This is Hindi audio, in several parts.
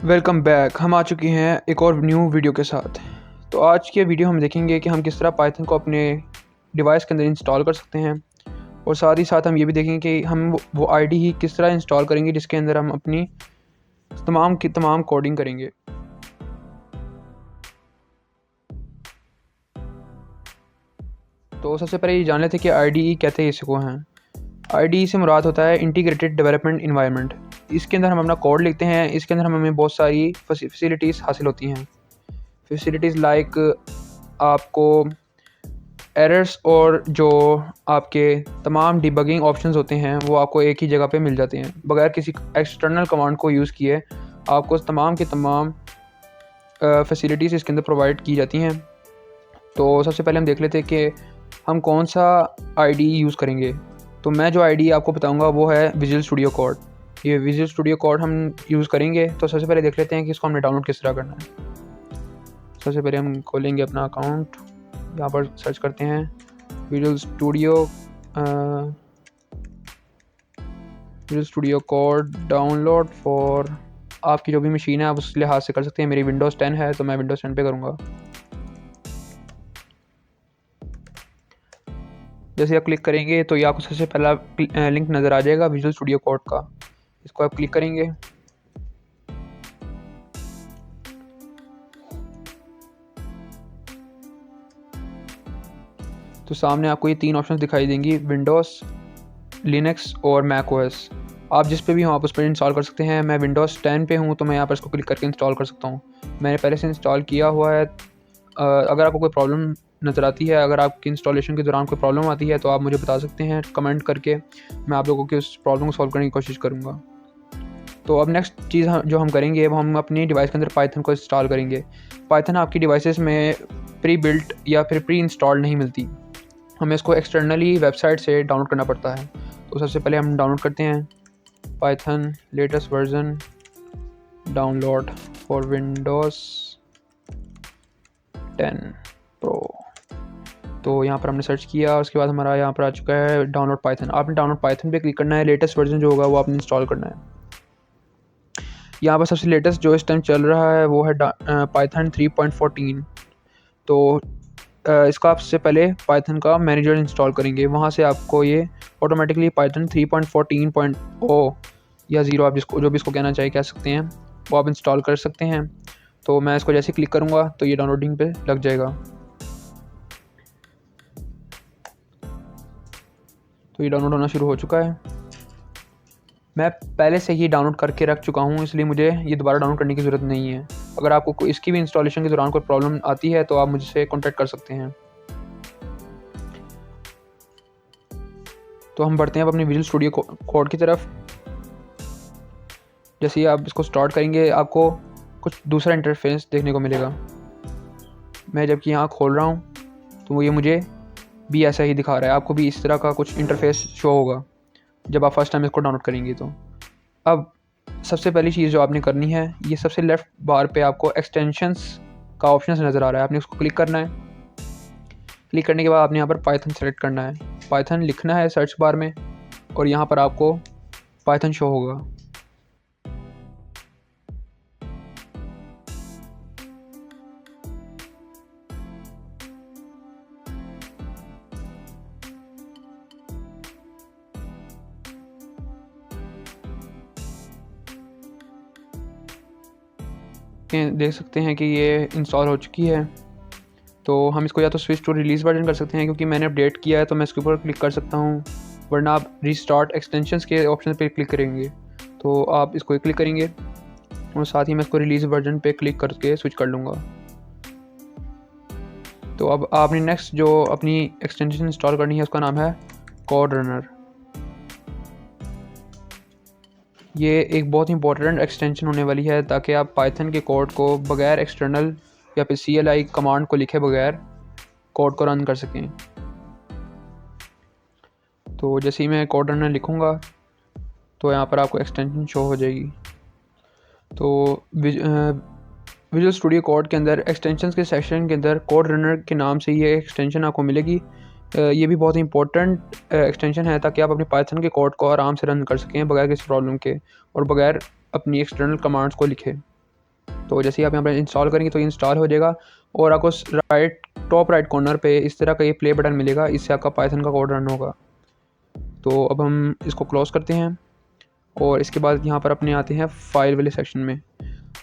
Welcome back. हम आ चुके हैं एक और न्यू वीडियो के साथ। तो आज के वीडियो हम देखेंगे कि हम किस तरह पाइथन को अपने डिवाइस के अंदर इंस्टॉल कर सकते हैं, और साथ ही साथ हम ये भी देखेंगे कि हम वो आईडी ही किस तरह इंस्टॉल करेंगे जिसके अंदर हम अपनी तमाम की तमाम कोडिंग करेंगे। तो सबसे पहले ये जान लेते हैं कि आईडी कहते हैं इसको हैं। आईडी से मुराद होता है इंटीग्रेटेड डेवलपमेंट इन्वायरमेंट। इसके अंदर हम अपना कोड लिखते हैं, इसके अंदर हमें बहुत सारी फैसिलिटीज़ हासिल होती हैं। फैसिलिटीज़ लाइक आपको एरर्स और जो आपके तमाम डिबगिंग ऑप्शंस होते हैं वो आपको एक ही जगह पे मिल जाते हैं। बगैर किसी एक्सटर्नल कमांड को यूज़ किए आपको तमाम के तमाम फैसिलिटीज़ इसके अंदर प्रोवाइड की जाती हैं। तो सबसे पहले हम देख लेते हैं कि हम कौन सा आईडी यूज़ करेंगे। तो मैं जो आईडी आपको बताऊंगा वो है विजुअल स्टूडियो कोड। ये विजुअल स्टूडियो कोड हम यूज़ करेंगे। तो सबसे पहले देख लेते हैं कि इसको हमने डाउनलोड किस तरह करना है। सबसे पहले हम खोलेंगे अपना अकाउंट, यहाँ पर सर्च करते हैं visual studio code download for. आपकी जो भी मशीन है आप उस लिहाज से कर सकते हैं। मेरी विंडोज़ 10 है तो मैं विंडोज़ 10 पे करूँगा। जैसे आप क्लिक करेंगे तो ये आपको सबसे पहला लिंक नज़र आ जाएगा विजुअल स्टूडियो कोड का। इसको आप क्लिक करेंगे तो सामने आपको ये तीन ऑप्शंस दिखाई देंगी, विंडोज़, लिनक्स और मैक ओएस। आप जिस पे भी हो आप उस पर इंस्टॉल कर सकते हैं। मैं विंडोज़ 10 पे हूँ तो मैं यहाँ पर इसको क्लिक करके इंस्टॉल कर सकता हूँ। मैंने पहले से इंस्टॉल किया हुआ है। अगर आपको कोई प्रॉब्लम नज़र आती है, अगर आपकी इंस्टॉलेशन के दौरान कोई प्रॉब्लम आती है तो आप मुझे बता सकते हैं कमेंट करके। मैं आप लोगों की उस प्रॉब्लम को सॉल्व करने की कोशिश करूँगा। तो अब नेक्स्ट चीज़ जो हम करेंगे वो हम अपनी डिवाइस के अंदर पाइथन को इंस्टॉल करेंगे। पाइथन आपकी डिवाइसेस में प्री बिल्ट या फिर प्री इंस्टॉल्ड नहीं मिलती, हमें इसको एक्सटर्नली वेबसाइट से डाउनलोड करना पड़ता है। तो सबसे पहले हम डाउनलोड करते हैं Python latest version download for Windows 10 pro. तो यहाँ पर हमने सर्च किया, उसके बाद हमारा यहाँ पर आ चुका है डाउनलोड पाइथन। आपने डाउनलोड पाइथन पे क्लिक करना है। लेटेस्ट वर्जन जो होगा वो आपने इंस्टॉल करना है। यहाँ पर सबसे लेटेस्ट जो इस टाइम चल रहा है वो है पाइथन 3.14। तो इसका आप सबसे पहले पाइथन का मैनेजर इंस्टॉल करेंगे। वहाँ से आपको ये ऑटोमेटिकली पाइथन 3.14.0 या 0 आप जिसको जो भी इसको कहना चाहिए कह सकते हैं, वो आप इंस्टॉल कर सकते हैं। तो मैं इसको जैसे क्लिक करूँगा तो ये डाउनलोडिंग पे लग जाएगा। तो ये डाउनलोड होना शुरू हो चुका है। मैं पहले से ही डाउनलोड करके रख चुका हूँ, इसलिए मुझे ये दोबारा डाउनलोड करने की ज़रूरत नहीं है। अगर आपको इसकी भी इंस्टॉलेशन के दौरान कोई प्रॉब्लम आती है तो आप मुझसे कॉन्टैक्ट कर सकते हैं। तो हम बढ़ते हैं अब अपनी विजुअल स्टूडियो कोड की तरफ। जैसे ही आप इसको स्टार्ट करेंगे आपको कुछ दूसरा इंटरफेस देखने को मिलेगा। मैं जबकि यहाँ खोल रहा हूँ तो वो ये मुझे भी ऐसा ही दिखा रहा है। आपको भी इस तरह का कुछ इंटरफेस शो होगा जब आप फर्स्ट टाइम इसको डाउनलोड करेंगे। तो अब सबसे पहली चीज़ जो आपने करनी है, ये सबसे लेफ़्ट बार पे आपको एक्सटेंशंस का ऑप्शन नज़र आ रहा है, आपने उसको क्लिक करना है। क्लिक करने के बाद आपने यहाँ पर पाइथन सेलेक्ट करना है, पाइथन लिखना है सर्च बार में और यहाँ पर आपको पाइथन शो होगा। देख सकते हैं कि ये इंस्टॉल हो चुकी है। तो हम इसको या तो स्विच टू रिलीज़ वर्जन कर सकते हैं, क्योंकि मैंने अपडेट किया है तो मैं इसके ऊपर क्लिक कर सकता हूँ, वरना आप रीस्टार्ट एक्सटेंशंस के ऑप्शन पे क्लिक करेंगे तो आप इसको क्लिक करेंगे और साथ ही मैं इसको रिलीज़ वर्जन पे क्लिक करके स्विच कर लूँगा। तो अब आपने नेक्स्ट जो अपनी एक्सटेंशन इंस्टॉल करनी है उसका नाम है कोड रनर। ये एक बहुत इंपॉर्टेंट एक्सटेंशन होने वाली है ताकि आप पाइथन के कोड को बगैर एक्सटर्नल या फिर CLI कमांड को लिखे बगैर कोड को रन कर सकें। तो जैसे ही मैं कोड रनर लिखूँगा तो यहाँ पर आपको एक्सटेंशन शो हो जाएगी। तो विजुअल स्टूडियो कोड के अंदर एक्सटेंशन के सेक्शन के अंदर कोड रनर के नाम से ये एक्सटेंशन आपको मिलेगी। ये भी बहुत इंपॉर्टेंट एक्सटेंशन है ताकि आप अपने पाइथन के कोड को आराम से रन कर सकें बगैर किसी प्रॉब्लम के और बगैर अपनी एक्सटर्नल कमांड्स को लिखे। तो जैसे ही आप यहाँ पर इंस्टॉल करेंगे तो ये इंस्टॉल हो जाएगा और आपको टॉप राइट कॉर्नर पे इस तरह का ये प्ले बटन मिलेगा, इससे आपका पाइथन का कोड रन होगा। तो अब हम इसको क्लोज़ करते हैं और इसके बाद यहाँ पर अपने आते हैं फाइल वाले सेक्शन में।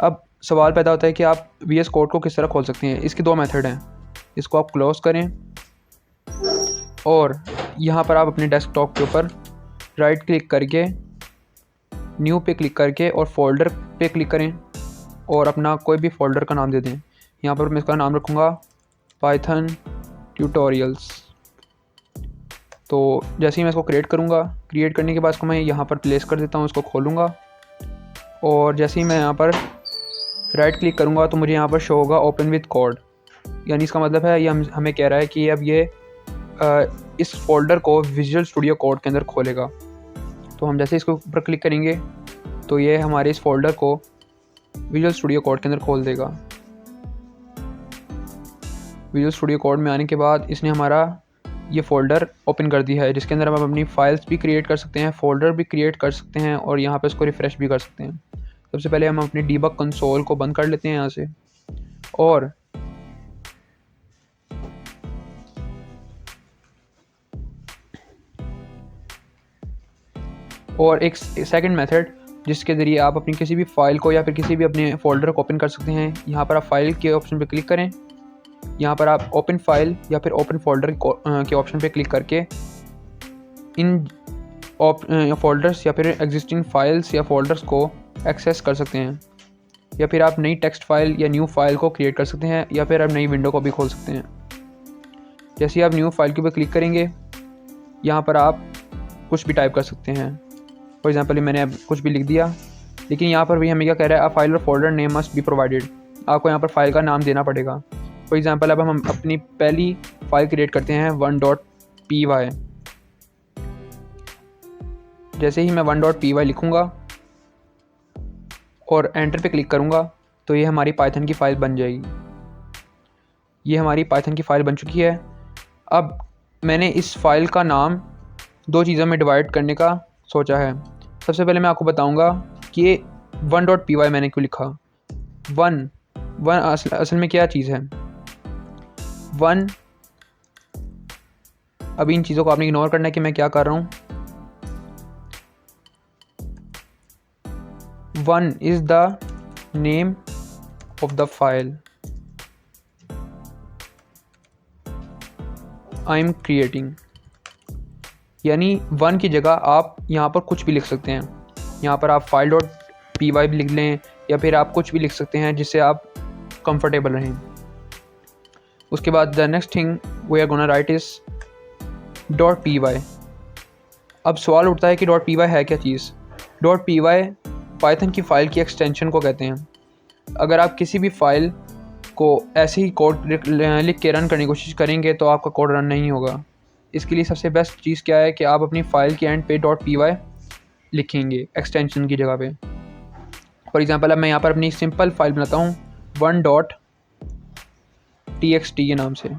अब सवाल पैदा होता है कि आप VS कोड को किस तरह खोल सकते हैं। इसके दो मेथड हैं। इसको आप क्लोज़ करें और यहाँ पर आप अपने डेस्कटॉप के ऊपर राइट क्लिक करके न्यू पे क्लिक करके और फोल्डर पे क्लिक करें और अपना कोई भी फोल्डर का नाम दे दें। यहाँ पर मैं इसका नाम रखूँगा पाइथन ट्यूटोरियल्स। तो जैसे ही मैं इसको क्रिएट करूँगा, क्रिएट करने के बाद इसको मैं यहाँ पर प्लेस कर देता हूँ, इसको खोलूँगा और जैसे ही मैं यहाँ पर राइट क्लिक करूँगा तो मुझे यहाँ पर शो होगा ओपन विद कोड। यानी इसका मतलब है ये हमें कह रहा है कि अब ये इस फोल्डर को विजुअल स्टूडियो कोड के अंदर खोलेगा। तो हम जैसे इसके ऊपर क्लिक करेंगे तो ये हमारे इस फोल्डर को विजुअल स्टूडियो कोड के अंदर खोल देगा। विजुअल स्टूडियो कोड में आने के बाद इसने हमारा ये फ़ोल्डर ओपन कर दिया है, जिसके अंदर हम अपनी फाइल्स भी क्रिएट कर सकते हैं, फ़ोल्डर भी क्रिएट कर सकते हैं और यहाँ पर इसको रिफ़्रेश भी कर सकते हैं। सबसे पहले हम अपनी डीबग कंसोल को बंद कर लेते हैं यहाँ से और एक सेकंड मेथड जिसके ज़रिए आप अपनी किसी भी फ़ाइल को या फिर किसी भी अपने फ़ोल्डर को ओपन कर सकते हैं। यहाँ पर आप फाइल के ऑप्शन पर क्लिक करें, यहाँ पर आप ओपन फाइल या फिर ओपन फोल्डर के ऑप्शन पे क्लिक करके इन फोल्डर्स या फिर एग्जिस्टिंग फाइल्स या फोल्डर्स को एक्सेस कर सकते हैं, या फिर आप नई टेक्स्ट फाइल या न्यू फाइल को क्रिएट कर सकते हैं, या फिर आप नई विंडो को भी खोल सकते हैं। जैसे ही आप न्यू फाइल के ऊपर क्लिक करेंगे, यहाँ पर आप कुछ भी टाइप कर सकते हैं। फॉर एग्जांपल मैंने अब कुछ भी लिख दिया, लेकिन यहाँ पर भी हमें क्या कह रहा है, फाइल और folder name must be provided. आपको यहाँ पर फाइल का नाम देना पड़ेगा। फॉर एग्जांपल अब हम अपनी पहली फाइल क्रिएट करते हैं 1.py। जैसे ही मैं 1.py लिखूँगा और एंटर पे क्लिक करूँगा तो ये हमारी पाइथन की फ़ाइल बन जाएगी। ये हमारी पाइथन की फ़ाइल बन चुकी है। अब मैंने इस फाइल का नाम दो चीज़ों में डिवाइड करने का सोचा है। सबसे पहले मैं आपको बताऊँगा कि ये 1.py मैंने क्यों लिखा। वन असल में क्या चीज़ है। वन, अभी इन चीज़ों को आपने इग्नोर करना है कि मैं क्या कर रहा हूँ। One is the name of the file I am creating. यानी वन की जगह आप यहाँ पर कुछ भी लिख सकते हैं। यहाँ पर आप file.py भी लिख लें या फिर आप कुछ भी लिख सकते हैं जिससे आप कंफर्टेबल रहें। उसके बाद the next thing we are gonna write is .py। अब सवाल उठता है कि .py है क्या चीज़। .py पाइथन की फ़ाइल की एक्सटेंशन को कहते हैं। अगर आप किसी भी फ़ाइल को ऐसे ही कोड लिख के रन करने की कोशिश करेंगे तो आपका कोड रन नहीं होगा। इसके लिए सबसे बेस्ट चीज़ क्या है कि आप अपनी फ़ाइल के एंड पे .py लिखेंगे एक्सटेंशन की जगह पे। फॉर एग्ज़ाम्पल अब मैं यहाँ पर अपनी सिंपल फाइल बनाता हूँ 1.txt के नाम से।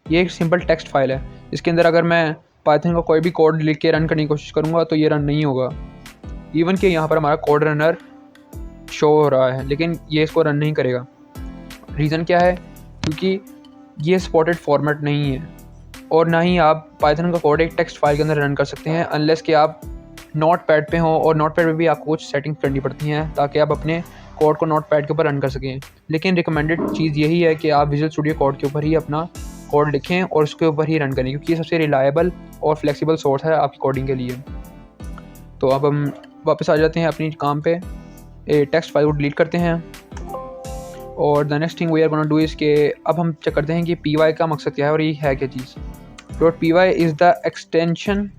ये एक सिंपल टेक्स्ट फाइल है। इसके अंदर अगर मैं पाइथन का कोई भी कोड लिख के रन करने की कोशिश करूँगा तो ये रन नहीं होगा। इवन कि यहाँ पर हमारा कोड रनर शो हो रहा है, लेकिन ये इसको रन नहीं करेगा। रीज़न क्या है? क्योंकि ये सपोर्टेड फॉर्मेट नहीं है और ना ही आप पाइथन का कोड एक टेक्स्ट फाइल के अंदर रन कर सकते हैं अनलेस कि आप नोटपैड पे हो, और नोटपैड पे भी आपको कुछ सेटिंग्स करनी पड़ती हैं ताकि आप अपने कोड को नोटपैड के ऊपर रन कर सकें। लेकिन रिकमेंडेड चीज़ यही है कि आप विजुअल स्टूडियो कोड के ऊपर ही अपना कोड लिखें और उसके ऊपर ही रन करें, क्योंकि ये सबसे रिलायबल और फ्लेक्सिबल सोर्स है आपकी कोडिंग के लिए। तो अब हम वापस आ जाते हैं अपनी काम पे। टेक्स्ट फाइल को डिलीट करते हैं और the next thing we are gonna do is के अब हम चेक करते हैं कि py का मकसद क्या है और ये है क्या चीज़। .py is the extension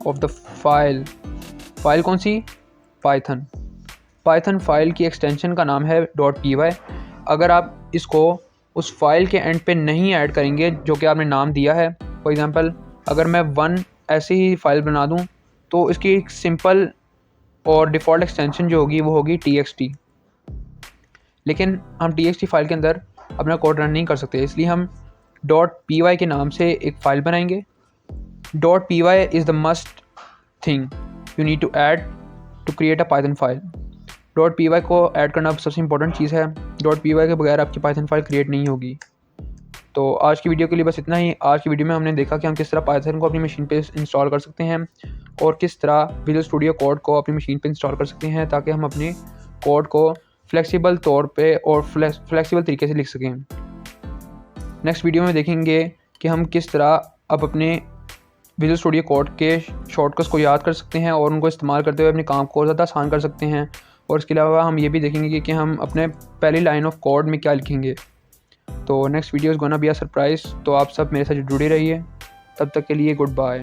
of the file. File कौन सी? पाइथन। पाइथन फाइल की एक्सटेंशन का नाम है .py। अगर आप इसको उस फाइल के एंड पे नहीं ऐड करेंगे जो कि आपने नाम दिया है, फॉर एग्ज़ाम्पल अगर मैं वन ऐसे ही फाइल बना दूं तो इसकी एक सिंपल और डिफ़ॉल्ट एक्सटेंशन जो होगी वो होगी txt। लेकिन हम txt फाइल के अंदर अपना कोड रन नहीं कर सकते, इसलिए हम .py के नाम से एक फ़ाइल बनाएंगे। .py is the must thing you need to add to create a Python file. .py को ऐड करना सबसे इंपॉर्टेंट चीज़ है। .py के बगैर आपकी पाइथन फाइल क्रिएट नहीं होगी। तो आज की वीडियो के लिए बस इतना ही। आज की वीडियो में हमने देखा कि हम किस तरह पाइथन को अपनी मशीन पे इंस्टॉल कर सकते हैं और किस तरह विजुअल स्टूडियो कोड को अपनी मशीन पे इंस्टॉल कर सकते हैं ताकि हम अपने कोड को फ्लेक्सिबल तौर पे और फ्लेक्सिबल तरीके से लिख सकें। नेक्स्ट वीडियो में देखेंगे कि हम किस तरह अब अपने विजुअल स्टूडियो कोड के शॉर्टकट्स को याद कर सकते हैं और उनको इस्तेमाल करते हुए अपने काम को ज़्यादा आसान कर सकते हैं। और इसके अलावा हम ये भी देखेंगे कि हम अपने पहली लाइन ऑफ कोड में क्या लिखेंगे। तो next video is gonna be a surprise. तो आप सब मेरे साथ जुड़े रहिए। तब तक के लिए गुड बाय।